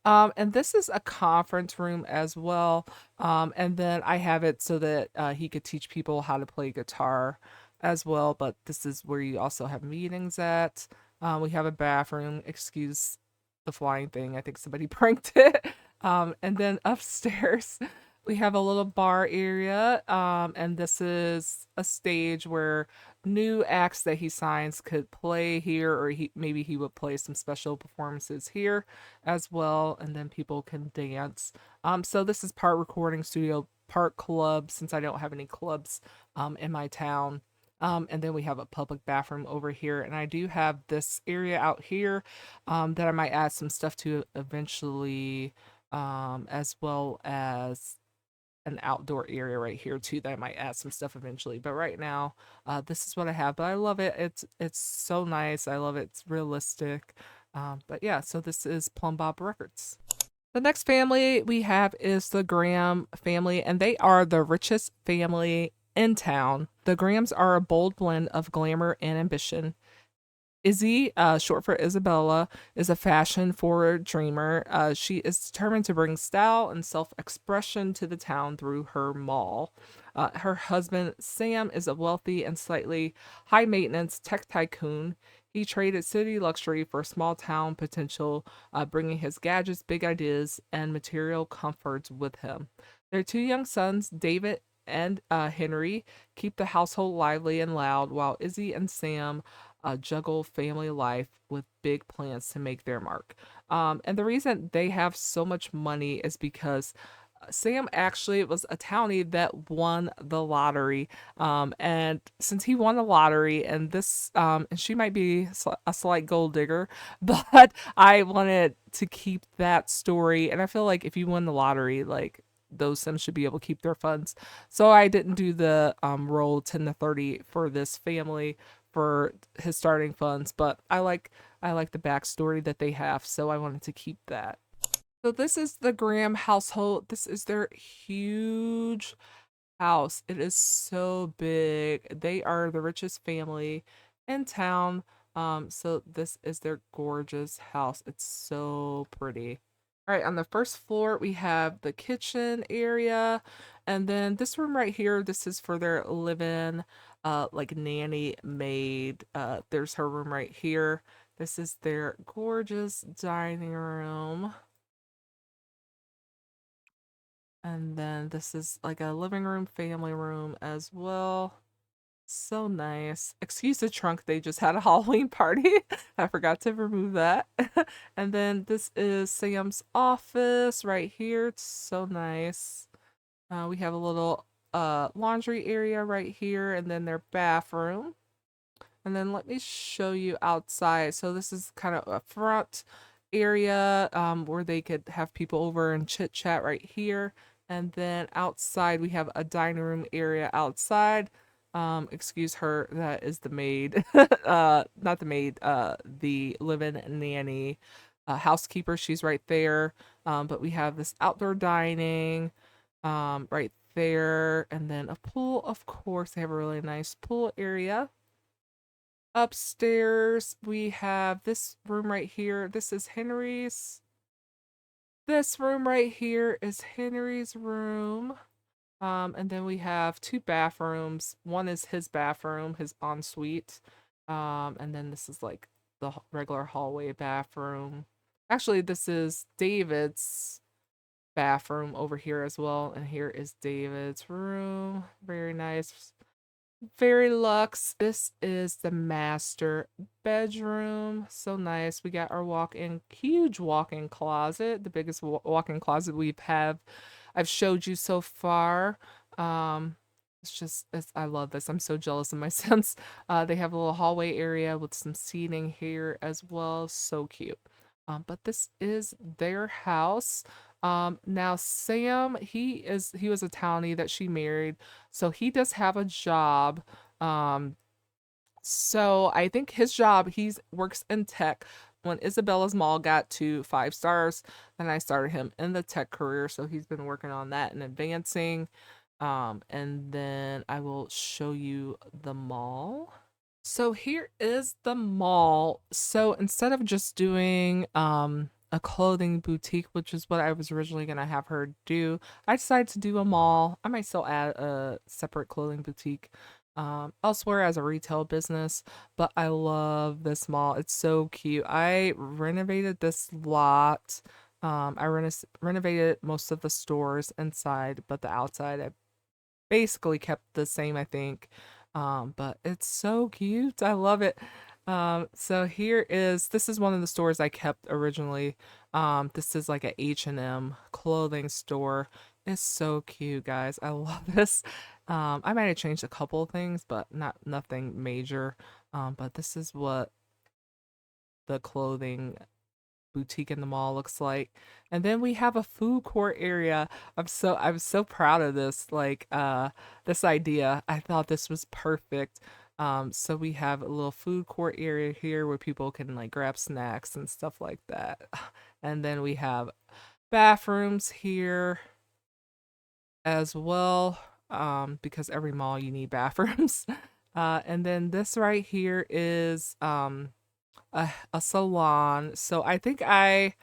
And this is a conference room as well. And then I have it so that he could teach people how to play guitar as well. But this is where you also have meetings at. We have a bathroom. Excuse the flying thing. I think somebody pranked it. And then upstairs, we have a little bar area. And this is a stage where new acts that he signs could play here, or maybe he would play some special performances here as well, and then people can dance. So this is part recording studio, part club, since I don't have any clubs in my town. And then we have a public bathroom over here, and I do have this area out here that I might add some stuff to eventually, as well as an outdoor area right here too that I might add some stuff eventually. But right now, this is what I have. But I love it. It's so nice. I love it. It's realistic. But yeah, so this is Plum Bob Records. The next family we have is the Graham family, and they are the richest family in town. The Grahams are a bold blend of glamour and ambition. Izzy, short for Isabella, is a fashion forward dreamer. She is determined to bring style and self expression to the town through her mall. Her husband, Sam, is a wealthy and slightly high maintenance tech tycoon. He traded city luxury for small town potential, bringing his gadgets, big ideas, and material comforts with him. Their two young sons, David and Henry, keep the household lively and loud, while Izzy and Sam juggle family life with big plans to make their mark. And the reason they have so much money is because Sam actually was a townie that won the lottery. And since he won the lottery, and she might be a slight gold digger, but I wanted to keep that story. And I feel like if you win the lottery, like those Sims should be able to keep their funds. So I didn't do the roll 10 to 30 for this family for his starting funds, but I like the backstory that they have, so I wanted to keep that. So this is the Graham household. This is their huge house. It is so big. They are the richest family in town. So this is their gorgeous house. It's so pretty. All right, on the first floor, we have the kitchen area. And then this room right here, this is for their live-in, like nanny maid. There's her room right here. This is their gorgeous dining room. And then this is like a living room, family room as well. So nice. Excuse the trunk, they just had a Halloween party. I forgot to remove that. And then this is Sam's office right here. It's so nice. We have a little laundry area right here, and then their bathroom. And then let me show you outside. So this is kind of a front area where they could have people over and chit chat right here. And then outside we have a dining room area outside. Excuse her, that is the maid. Not the maid, the live-in nanny housekeeper. She's right there. But we have this outdoor dining right there. And then a pool, of course. They have a really nice pool area. Upstairs, we have this room right here. This is Henry's. This room right here is Henry's room. And then we have two bathrooms. One is his bathroom, his ensuite. And then this is like the regular hallway bathroom. Actually, this is David's bathroom over here as well. And here is David's room. Very nice. Very luxe. This is the master bedroom. So nice. We got our huge walk-in closet, the biggest walk-in closet I've showed you so far. I love this. I'm so jealous of my Sims. They have a little hallway area with some seating here as well. So cute. But this is their house. Now Sam, he was a townie that she married, so he does have a job. Um, so I think his job, he's works in tech. When Isabella's Mall got to 5 stars, then I started him in the tech career. So he's been working on that and advancing. And then I will show you the mall. So here is the mall. So instead of just doing a clothing boutique, which is what I was originally gonna have her do, I decided to do a mall. I might still add a separate clothing boutique elsewhere as a retail business, but I love this mall. It's so cute. I renovated this lot. Renovated most of the stores inside, but the outside I basically kept the same, I think. But it's so cute. I love it. So this is one of the stores I kept originally. This is like a H&M clothing store. It's so cute, guys. I love this. I might have changed a couple of things, but nothing major. But this is what the clothing boutique in the mall looks like. And then we have a food court area. I'm so proud of this, like this idea. I thought this was perfect. So we have a little food court area here where people can like grab snacks and stuff like that. And then we have bathrooms here as well, because every mall you need bathrooms. And then this right here is a salon. So I think I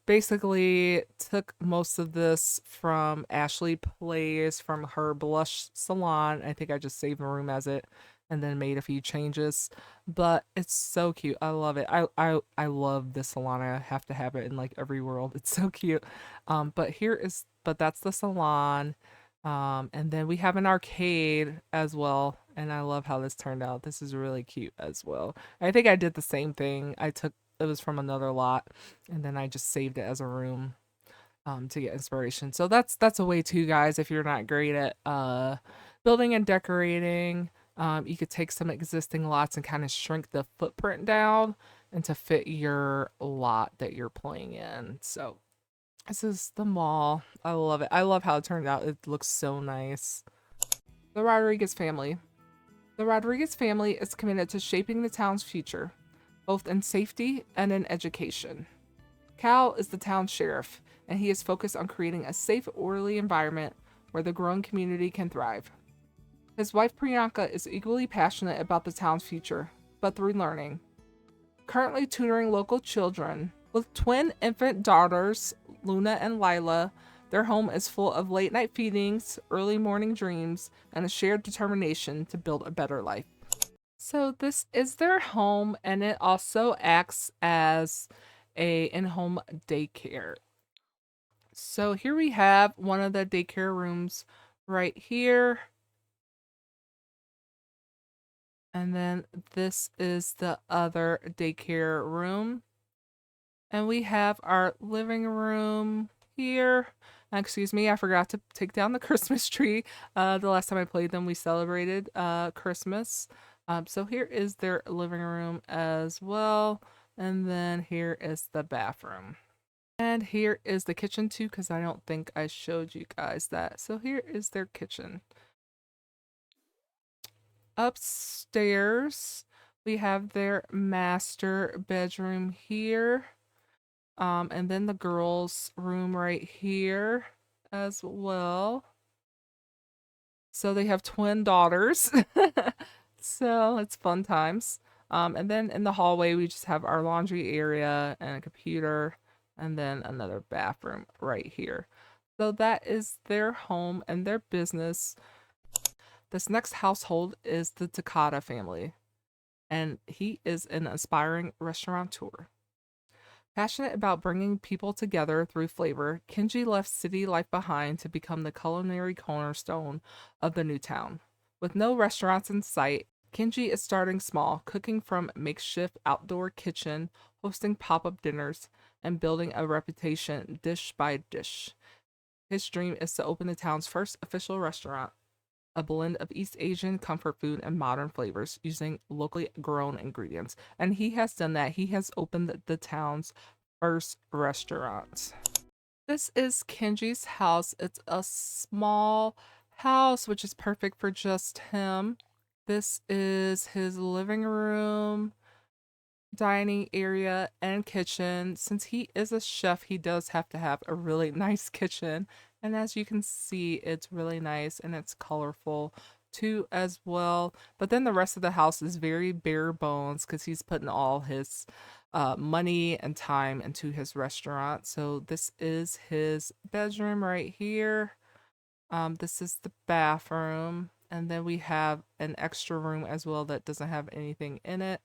basically took most of this from Ashley Plays from her blush salon. I think I just saved the room as it and then made a few changes. But it's so cute. I love it. I love this salon. I have to have it in like every world. It's so cute. But that's the salon. And then we have an arcade as well. And I love how this turned out. This is really cute as well. I think I did the same thing. It was from another lot and then I just saved it as a room to get inspiration. So that's a way too, guys. If you're not great at building and decorating, you could take some existing lots and kind of shrink the footprint down and to fit your lot that you're playing in. So this is the mall. I love it. I love how it turned out. It looks so nice. The Rodriguez family. The Rodriguez family is committed to shaping the town's future, both in safety and in education. Cal is the town sheriff, and he is focused on creating a safe, orderly environment where the growing community can thrive. His wife Priyanka is equally passionate about the town's future, but through learning. Currently tutoring local children. With twin infant daughters, Luna and Lila, their home is full of late night feedings, early morning dreams, and a shared determination to build a better life. So this is their home, and it also acts as a in-home daycare. So here we have one of the daycare rooms right here. And then this is the other daycare room. And we have our living room here. Excuse me, I forgot to take down the Christmas tree. The last time I played them, we celebrated Christmas. So here is their living room as well. And then here is the bathroom. And here is the kitchen too, because I don't think I showed you guys that. So here is their kitchen. Upstairs, we have their master bedroom here. And then the girls' room right here as well. So they have twin daughters. So it's fun times. And then in the hallway, we just have our laundry area and a computer, and then another bathroom right here. So that is their home and their business. This next household is the Takata family, and he is an aspiring restaurateur. Passionate about bringing people together through flavor, Kenji left city life behind to become the culinary cornerstone of the new town. With no restaurants in sight, Kenji is starting small, cooking from makeshift outdoor kitchen, hosting pop-up dinners, and building a reputation dish by dish. His dream is to open the town's first official restaurant, a blend of East Asian comfort food and modern flavors using locally grown ingredients. And he has done that. He has opened the town's first restaurant. This is Kenji's house. It's a small house, which is perfect for just him. This is his living room, dining area, and kitchen. Since he is a chef, he does have to have a really nice kitchen. And as you can see, it's really nice and it's colorful too as well. But then the rest of the house is very bare bones because he's putting all his money and time into his restaurant. So this is his bedroom right here. This is the bathroom. And then we have an extra room as well that doesn't have anything in it.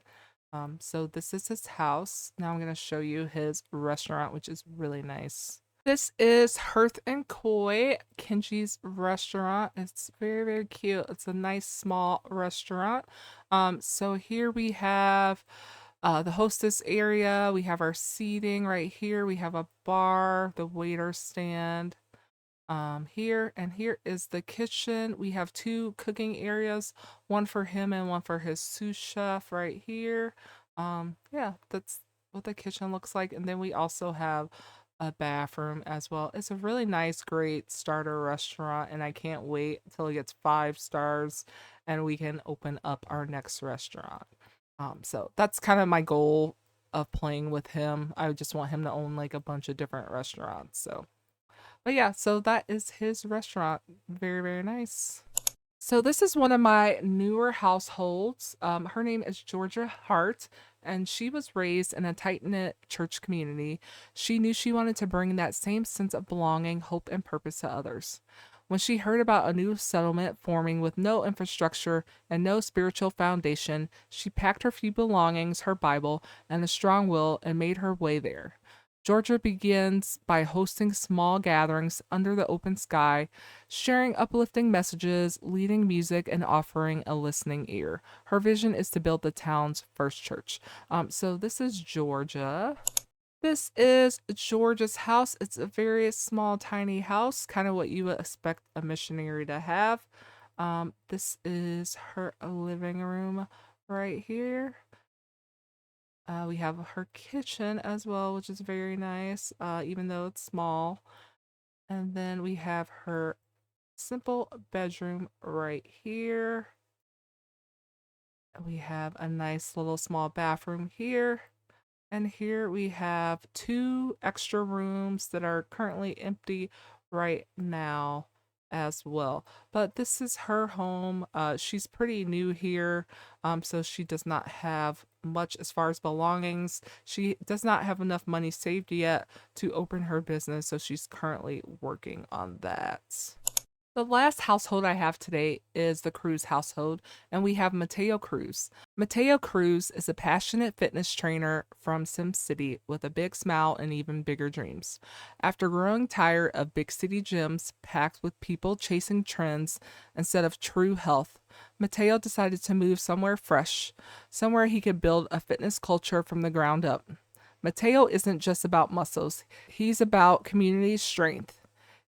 So this is his house. Now I'm going to show you his restaurant, which is really nice. This is Hearth and Koi, Kenji's restaurant. It's very, very cute. It's a nice small restaurant. So here we have the hostess area. We have our seating right here. We have a bar, the waiter stand here, and here is the kitchen. We have two cooking areas, one for him and one for his sous chef right here. Yeah, that's what the kitchen looks like. And then we also have a bathroom as well. It's a really nice, great starter restaurant, and I can't wait until it gets 5 stars and we can open up our next restaurant. So that's kind of my goal of playing with him. I just want him to own like a bunch of different restaurants. So, but yeah, so that is his restaurant. Very, very nice. So this is one of my newer households. Her name is Georgia Hart, and she was raised in a tight-knit church community. She knew she wanted to bring that same sense of belonging, hope, and purpose to others. When she heard about a new settlement forming with no infrastructure and no spiritual foundation, she packed her few belongings, her Bible, and a strong will and made her way there. Georgia begins by hosting small gatherings under the open sky, sharing uplifting messages, leading music, and offering a listening ear. Her vision is to build the town's first church. So this is Georgia. This is Georgia's house. It's a very small, tiny house, kind of what you would expect a missionary to have. This is her living room right here. We have her kitchen as well, which is very nice, even though it's small. And then we have her simple bedroom right here. We have a nice little small bathroom here. And here we have two extra rooms that are currently empty right now as well. But this is her home. She's pretty new here, so she does not have much as far as belongings. She does not have enough money saved yet to open her business, so she's currently working on that. The last household I have today is the Cruz household, and we have Mateo Cruz. Mateo Cruz is a passionate fitness trainer from Sim City with a big smile and even bigger dreams. After growing tired of big city gyms packed with people chasing trends instead of true health, Mateo decided to move somewhere fresh, somewhere he could build a fitness culture from the ground up. Mateo isn't just about muscles, he's about community strength.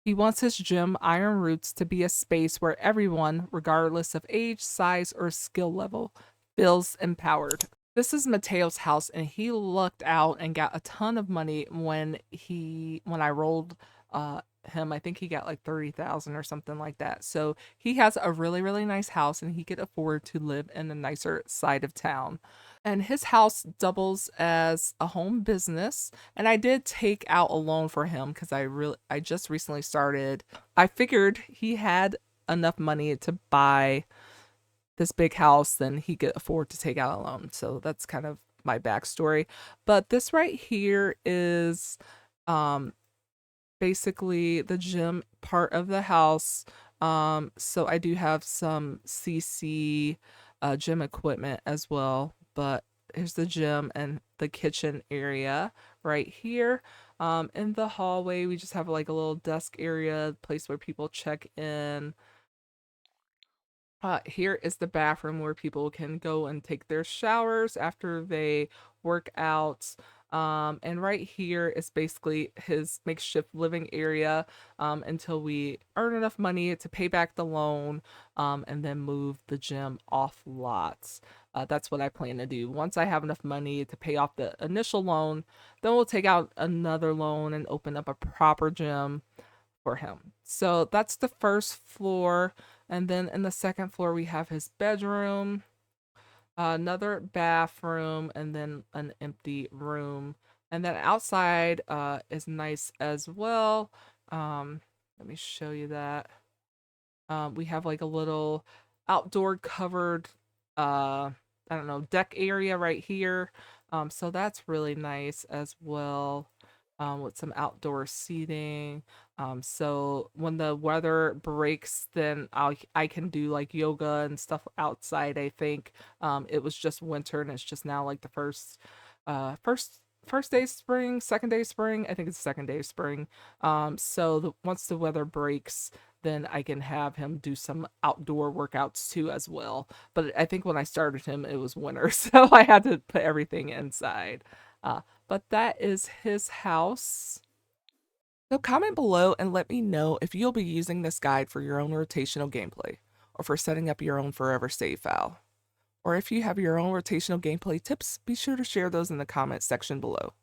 He wants his gym, Iron Roots, to be a space where everyone, regardless of age, size, or skill level, feels empowered. This is Mateo's house, and he lucked out and got a ton of money when I rolled him. I think he got like 30,000 or something like that. So he has a really, really nice house, and he could afford to live in a nicer side of town. And his house doubles as a home business, and I did take out a loan for him because I just recently started. I figured he had enough money to buy this big house, then he could afford to take out a loan. So that's kind of my backstory. But this right here is um basically the gym part of the house. So I do have some CC gym equipment as well, but here's the gym and the kitchen area right here. In the hallway, we just have like a little desk area, place where people check in. Here is the bathroom where people can go and take their showers after they work out. And right here is basically his makeshift living area until we earn enough money to pay back the loan and then move the gym off lots. That's what I plan to do. Once I have enough money to pay off the initial loan, then we'll take out another loan and open up a proper gym for him. So that's the first floor. And then in the second floor, we have his bedroom, another bathroom, and then an empty room. And then outside is nice as well. Let me show you that. We have like a little outdoor covered, I don't know, deck area right here. So that's really nice as well, with some outdoor seating. So when the weather breaks, then I can do like yoga and stuff outside. I think it was just winter and it's just now like the first day of spring, second day of spring. I think it's the second day of spring. Once the weather breaks, then I can have him do some outdoor workouts too as well. But I think when I started him, it was winter, so I had to put everything inside. But that is his house. So comment below and let me know if you'll be using this guide for your own rotational gameplay, or for setting up your own forever save file. Or if you have your own rotational gameplay tips, be sure to share those in the comments section below.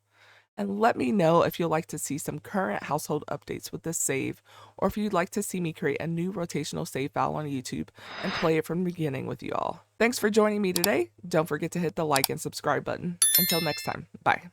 And let me know if you'd like to see some current household updates with this save, or if you'd like to see me create a new rotational save file on YouTube and play it from the beginning with you all. Thanks for joining me today. Don't forget to hit the like and subscribe button. Until next time, bye.